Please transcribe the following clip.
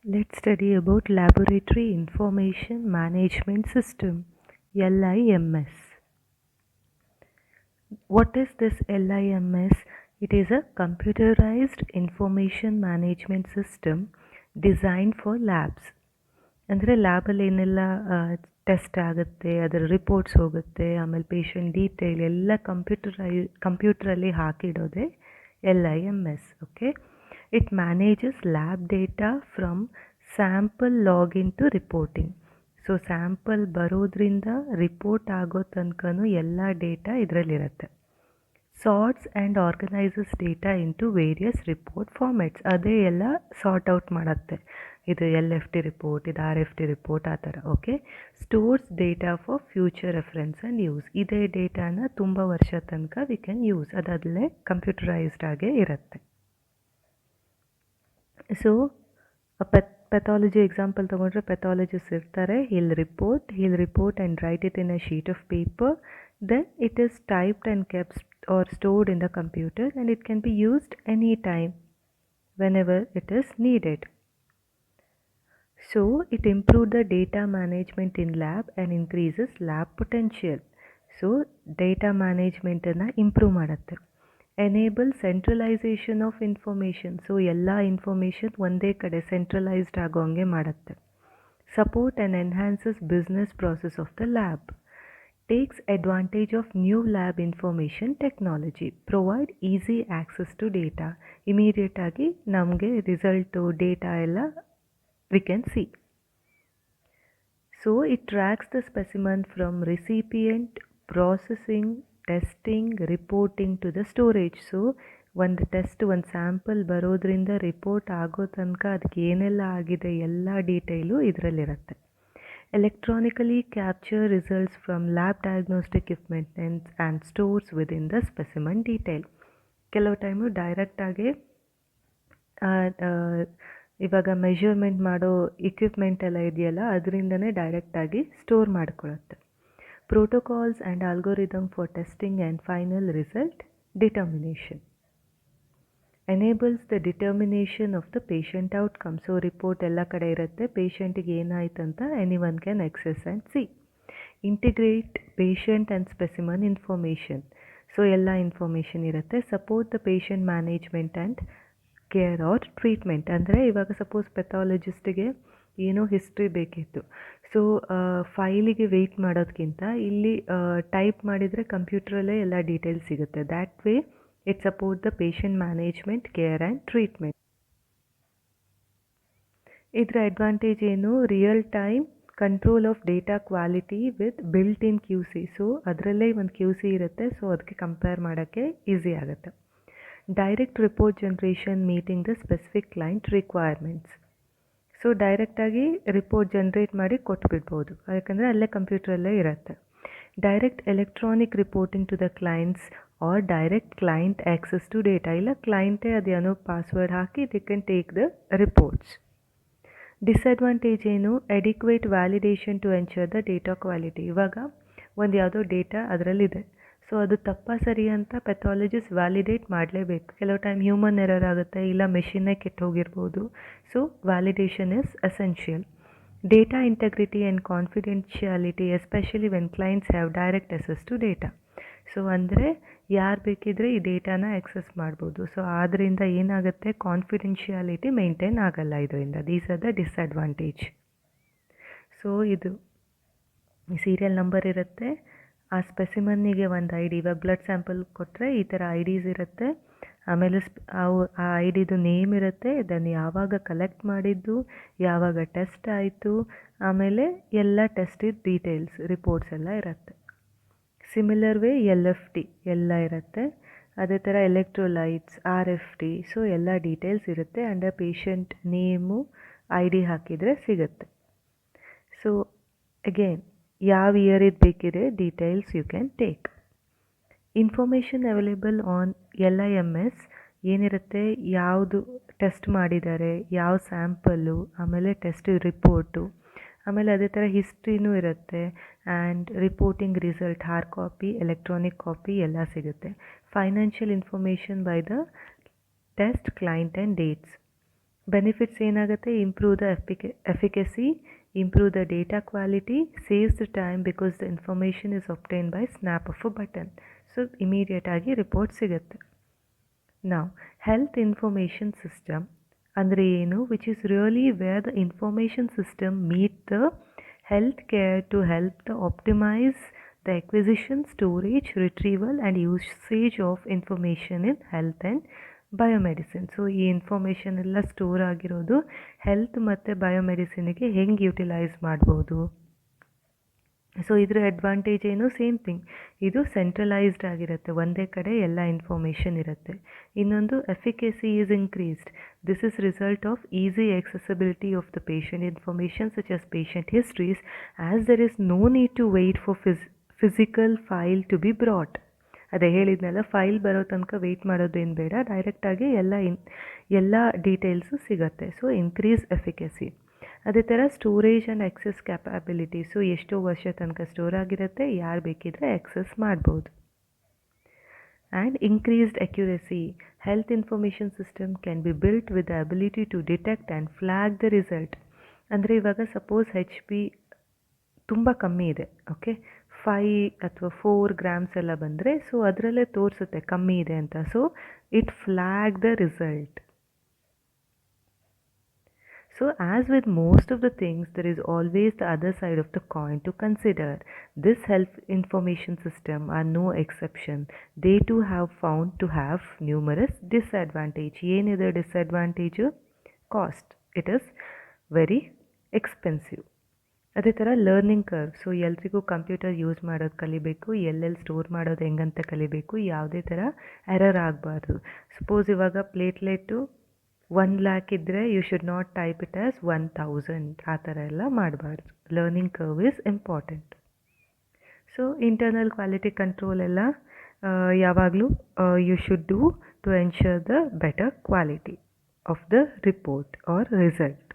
Let's study about Laboratory Information Management System, LIMS. What is this LIMS? It is a computerized information management system designed for labs. ಅಂದರೆ ಲ್ಯಾಬಲ್ಲಿ ಏನೆಲ್ಲ test ಆಗುತ್ತೆ, ಅದರ reports ಹೋಗುತ್ತೆ, ಆಮೇಲೆ patient detail ಎಲ್ಲ ಕಂಪ್ಯೂಟ್ರಲ್ಲಿ ಹಾಕಿಡೋದೆ LIMS. Okay, it manages lab data from sample login to reporting. So sample ಬರೋದ್ರಿಂದ ರಿಪೋರ್ಟ್ ಆಗೋ ತನಕನೂ ಎಲ್ಲ ಡೇಟಾ ಇದರಲ್ಲಿರುತ್ತೆ. Sorts and organises data into various report formats. ಅದೇ ಎಲ್ಲ ಸಾರ್ಟ್ ಔಟ್ ಮಾಡುತ್ತೆ. ಇದು LFT ರಿಪೋರ್ಟ್, ಇದು RFT ರಿಪೋರ್ಟ್, ಆ ಥರ. Okay, stores data for future reference and use. ಇದೇ ಡೇಟಾನ ತುಂಬ ವರ್ಷ ತನಕ ವಿ ಕ್ಯಾನ್ ಯೂಸ್. ಅದಲ್ಲೇ ಕಂಪ್ಯೂಟರೈಸ್ಡ್ ಆಗೇ ಇರುತ್ತೆ. ಸೊ ಪೆಥಾಲಜಿ ಎಕ್ಸಾಂಪಲ್ ತೊಗೊಂಡ್ರೆ, ಪೆಥಾಲಜಿಸ್ಟ್ ಇರ್ತಾರೆ, he'll report and write it in a sheet of paper. Then it is typed and kept or stored in the computer, and it can be used anytime whenever it is needed. So it improved the data management in lab and increases lab potential. So data management ಅನ್ನು improve ಮಾಡುತ್ತೆ. Enable centralization of information. So ಎಲ್ಲ information ಒಂದೇ ಕಡೆ centralized ಆಗೋ ಹಂಗೆ ಮಾಡುತ್ತೆ. Support and enhances business process of the lab. Takes advantage of new lab information technology. Provide easy access to data. ಇಮಿಡಿಯೇಟಾಗಿ ನಮಗೆ ರಿಸಲ್ಟು ಡೇಟಾ ಎಲ್ಲ we can see. So it tracks the specimen from recipient, processing, testing, reporting to the storage. So ಒಂದು test, ಒಂದು sample ಬರೋದ್ರಿಂದ report ಆಗೋ ತನಕ ಅದಕ್ಕೆ ಏನೆಲ್ಲ ಆಗಿದೆ ಎಲ್ಲ ಡೀಟೇಲು ಇದರಲ್ಲಿರುತ್ತೆ. Electronically capture results from lab diagnostic equipments and stores within the specimen detail. ಕೆಲವು ಟೈಮು ಡೈರೆಕ್ಟಾಗಿ ಇವಾಗ ಮೆಷರ್ಮೆಂಟ್ ಮಾಡೋ ಇಕ್ವಿಪ್ಮೆಂಟ್ ಎಲ್ಲ ಇದೆಯಲ್ಲ, ಅದರಿಂದನೇ ಡೈರೆಕ್ಟಾಗಿ ಸ್ಟೋರ್ ಮಾಡ್ಕೊಳ್ಳುತ್ತೆ. Protocols and algorithm for testing and final result determination. Enables the determination of the patient outcome. So report ಎಲ್ಲ ಕಡೆ ಇರುತ್ತೆ, ಪೇಷಂಟಿಗೆ ಏನಾಯ್ತಂತ anyone can access and C. Integrate patient and specimen information. So ಎಲ್ಲ ಇನ್ಫಾರ್ಮೇಷನ್ ಇರುತ್ತೆ. Support the patient management and care or treatment. ಅಂದರೆ ಇವಾಗ suppose ಪೆಥಾಲಜಿಸ್ಟಿಗೆ ಏನೋ ಹಿಸ್ಟ್ರಿ ಬೇಕಿತ್ತು. ಸೊ ಫೈಲಿಗೆ ವೆಯ್ಟ್ ಮಾಡೋದಕ್ಕಿಂತ ಇಲ್ಲಿ ಟೈಪ್ ಮಾಡಿದರೆ ಕಂಪ್ಯೂಟ್ರಲ್ಲೇ ಎಲ್ಲ ಡೀಟೇಲ್ಸ್ ಸಿಗುತ್ತೆ. That way it support the patient management, care and treatment. ಇದರ ಅಡ್ವಾಂಟೇಜ್ ಏನು? Real time control of data quality with built in QC. So ಅದರಲ್ಲೇ ಒಂದು QC ಇರುತ್ತೆ. ಸೊ ಅದಕ್ಕೆ ಕಂಪೇರ್ ಮಾಡೋಕ್ಕೆ ಈಸಿ ಆಗುತ್ತೆ. Direct report generation meeting the specific client requirements. So ಡೈರೆಕ್ಟಾಗಿ report generate ಮಾಡಿ ಕೊಟ್ಬಿಡ್ಬೋದು, ಯಾಕಂದರೆ ಅಲ್ಲೇ ಕಂಪ್ಯೂಟ್ರಲ್ಲೇ ಇರುತ್ತೆ. Direct electronic reporting to the clients or direct client access to data. ಇಲ್ಲ ಕ್ಲೈಂಟೇ ಅದೇನೋ ಪಾಸ್ವರ್ಡ್ ಹಾಕಿ they can take the reports. Disadvantage ಏನು? Adequate validation to ensure the data quality. ಇವಾಗ ಒಂದು ಯಾವುದೋ ಡೇಟಾ ಅದರಲ್ಲಿದೆ, ಸೊ ಅದು ತಪ್ಪಾ ಸರಿ ಅಂತ ಪೆಥಾಲಜಿಸ್ಟ್ ವ್ಯಾಲಿಡೇಟ್ ಮಾಡಲೇಬೇಕು. ಕೆಲವು ಟೈಮ್ ಹ್ಯೂಮನ್ ಎರರ್ ಆಗುತ್ತೆ, ಇಲ್ಲ ಮೆಷಿನ್ನೇ ಕೆಟ್ಟು ಹೋಗಿರ್ಬೋದು. So validation is essential. Data integrity and confidentiality, especially when clients have direct access to data. So ಅಂದರೆ ಯಾರು ಬೇಕಿದ್ರೆ ಈ ಡೇಟಾನ ಆಕ್ಸೆಸ್ ಮಾಡ್ಬೋದು. ಸೊ ಆದ್ದರಿಂದ ಏನಾಗುತ್ತೆ, ಕಾನ್ಫಿಡೆನ್ಷಿಯಾಲಿಟಿ ಮೇಂಟೈನ್ ಆಗಲ್ಲ ಇದರಿಂದ. These are the disadvantage. So ಇದು ಸೀರಿಯಲ್ ನಂಬರ್ ಇರುತ್ತೆ, ಆ ಸ್ಪೆಸಿಮನ್ನಿಗೆ ಒಂದು ID. ಇವಾಗ ಬ್ಲಡ್ ಸ್ಯಾಂಪಲ್ ಕೊಟ್ಟರೆ ಈ ಥರ IDs ಇರುತ್ತೆ. ಆಮೇಲೆ ಆ IDದು ನೇಮ್ ಇರುತ್ತೆ, ಇದನ್ನು ಯಾವಾಗ ಕಲೆಕ್ಟ್ ಮಾಡಿದ್ದು, ಯಾವಾಗ ಟೆಸ್ಟ್ ಆಯಿತು, ಆಮೇಲೆ ಎಲ್ಲ ಟೆಸ್ಟಿದ ಡೀಟೇಲ್ಸ್ ರಿಪೋರ್ಟ್ಸ್ ಎಲ್ಲ ಇರುತ್ತೆ. ಸಿಮಿಲರ್ ವೇ LFT ಎಲ್ಲ ಇರುತ್ತೆ. ಅದೇ ಥರ ಎಲೆಕ್ಟ್ರೋಲೈಟ್ಸ್, RFT. ಸೊ ಎಲ್ಲ ಡೀಟೇಲ್ಸ್ ಇರುತ್ತೆ. ಅಂಡರ್ ಪೇಷಂಟ್ ನೇಮು ID ಹಾಕಿದರೆ ಸಿಗುತ್ತೆ. ಸೊ ಅಗೇನ್ ಯಾವ ಇಯರ್ ಇದು ಬೇಕಿದೆ details you can take. Information available on LIMS ಏನಿರುತ್ತೆ, ಯಾವುದು ಟೆಸ್ಟ್ ಮಾಡಿದ್ದಾರೆ, ಯಾವ ಸ್ಯಾಂಪಲ್ಲು, ಆಮೇಲೆ ಟೆಸ್ಟ್ ರಿಪೋರ್ಟು, ಆಮೇಲೆ ಅದೇ ಥರ ಹಿಸ್ಟ್ರಿನೂ ಇರುತ್ತೆ. And reporting result, hard copy, electronic copy ಎಲ್ಲ ಸಿಗುತ್ತೆ. Financial information by the test client and dates. Benefits ಏನಾಗುತ್ತೆ, improve the efficacy, improve the data quality, saves the time because the information is obtained by snap of a button. So immediate ಆಗಿ report ಸಿಗುತ್ತೆ. Now health information system ಅಂದರೆ ಏನು, which is really where the information system meet the healthcare to help the optimize the acquisition, storage, retrieval and usage of information in health and biomedicine. So ಈ information ಎಲ್ಲ store ಆಗಿರೋದು health ಮತ್ತು ಬಯೋಮೆಡಿಸಿನ್ಗೆ ಹೆಂಗೆ utilise ಮಾಡ್ಬೋದು. So ಇದ್ರ advantage ಏನು, same thing, ಇದು ಸೆಂಟ್ರಲೈಸ್ಡ್ ಆಗಿರುತ್ತೆ, ಒಂದೇ ಕಡೆ ಎಲ್ಲ ಇನ್ಫಾರ್ಮೇಷನ್ ಇರುತ್ತೆ. ಇನ್ನೊಂದು efficacy is increased. This is result of easy accessibility of the patient information such as patient histories as there is no need to wait for physical file to be brought. ಅದೇ ಹೇಳಿದ್ನಲ್ಲ, file ಬರೋ ತನಕ weight ಮಾಡೋದೇನು ಬೇಡ, ಡೈರೆಕ್ಟಾಗಿ ಎಲ್ಲ details ಸಿಗುತ್ತೆ. So increase efficacy. ಅದೇ ಥರ storage and access capability. So ಎಷ್ಟೋ ವರ್ಷ ತನಕ ಸ್ಟೋರ್ ಆಗಿರುತ್ತೆ, ಯಾರು ಬೇಕಿದ್ರೆ ಆಕ್ಸೆಸ್ ಮಾಡ್ಬೋದು. And increased accuracy. Health information system can be built with the ability to detect and flag the result. ಅಂದರೆ ಇವಾಗ ಸಪೋಸ್ HP ತುಂಬ ಕಮ್ಮಿ ಇದೆ, ಓಕೆ, 5 ಅಥವಾ 4 ಗ್ರಾಮ್ಸ್ ಎಲ್ಲ ಬಂದರೆ, ಸೊ ಅದರಲ್ಲೇ ತೋರಿಸುತ್ತೆ ಕಮ್ಮಿ ಇದೆ ಅಂತ. So it flag the result. So as with most of the things, there is always the other side of the coin to consider. This health information system are no exception. They too have found to have numerous disadvantages. ಏನದು disadvantage? Cost. It is very expensive. ಅದೇ ಥರ learning curve. So ಎಲ್ರಿಗೂ computer use ಮಾಡೋದು ಕಲಿಬೇಕು, ಎಲ್ಲೆಲ್ಲಿ store ಮಾಡೋದು ಹೆಂಗಂತ ಕಲಿಬೇಕು, ಯಾವುದೇ ಥರ ಎರರ್ ಆಗಬಾರ್ದು. ಸಪೋಸ್ ಇವಾಗ ಪ್ಲೇಟ್ಲೆಟು 1 lakh ಇದ್ದರೆ you should not type it as 1000, ಆ ಥರ ಎಲ್ಲ ಮಾಡಬಾರ್ದು. Learning curve is important. So internal quality control ಎಲ್ಲ ಯಾವಾಗಲೂ you should do to ensure the better quality of the report or result.